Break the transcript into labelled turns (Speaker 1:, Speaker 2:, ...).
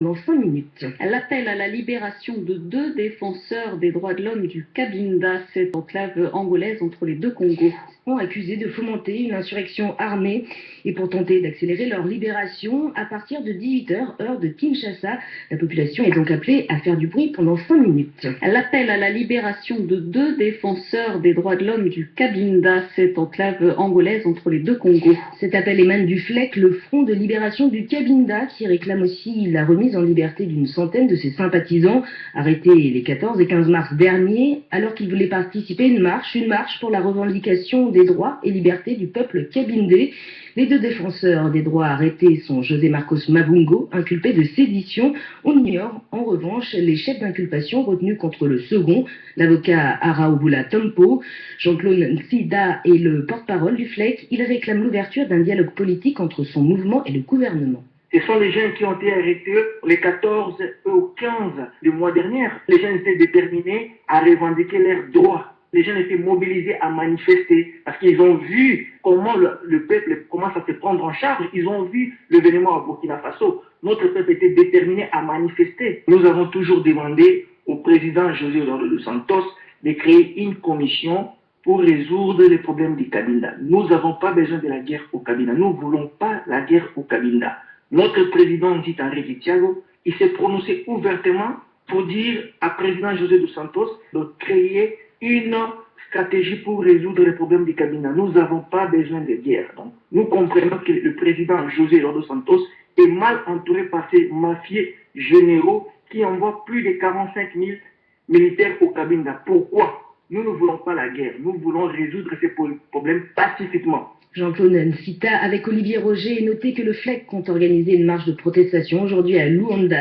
Speaker 1: Dans 5 minutes. L'appel à la libération de 2 défenseurs des droits de l'homme du Cabinda, cette enclave angolaise entre les deux Congos, sont accusés de fomenter une insurrection armée et pour tenter d'accélérer leur libération à partir de 18h, heure de Kinshasa. La population est donc appelée à faire du bruit pendant 5 minutes. L'appel à la libération de 2 défenseurs des droits de l'homme du Cabinda, cette enclave angolaise entre les deux Congos. Cet appel émane du FLEC, le Front de libération du Cabinda, qui réclame aussi la remise en liberté d'une centaine de ses sympathisants, arrêtés les 14 et 15 mars dernier, alors qu'ils voulaient participer à une marche pour la revendication des droits et libertés du peuple cabindé. Les 2 défenseurs des droits arrêtés sont José Marcos Mavungo, inculpé de sédition. On ignore en revanche les chefs d'inculpation retenus contre le second, l'avocat Araoubula Tompo. Jean-Claude Nsida est le porte-parole du FLEC. Il réclame l'ouverture d'un dialogue politique entre son mouvement et le gouvernement.
Speaker 2: Ce sont les jeunes qui ont été arrêtés les 14 et au 15 du mois dernier. Les jeunes étaient déterminés à revendiquer leurs droits. Les jeunes étaient mobilisés à manifester parce qu'ils ont vu comment le peuple commence à se prendre en charge. Ils ont vu l'événement à Burkina Faso. Notre peuple était déterminé à manifester. Nous avons toujours demandé au président José Eduardo dos Santos de créer une commission pour résoudre les problèmes du Cabinda. Nous n'avons pas besoin de la guerre au Cabinda. Nous ne voulons pas la guerre au Cabinda. Notre président dit Henri Thiago, il s'est prononcé ouvertement pour dire à président José dos Santos de créer une stratégie pour résoudre les problèmes du Cabinda. Nous n'avons pas besoin de guerre. Donc, nous comprenons que le président José dos Santos est mal entouré par ces mafieux généraux qui envoient plus de 45 000 militaires au Cabinda. Pourquoi? Nous ne voulons pas la guerre. Nous voulons résoudre ces problèmes pacifiquement.
Speaker 1: Jean-Claude Nsita avec Olivier Roger. Notez que le FLEC compte organiser une marche de protestation aujourd'hui à Luanda.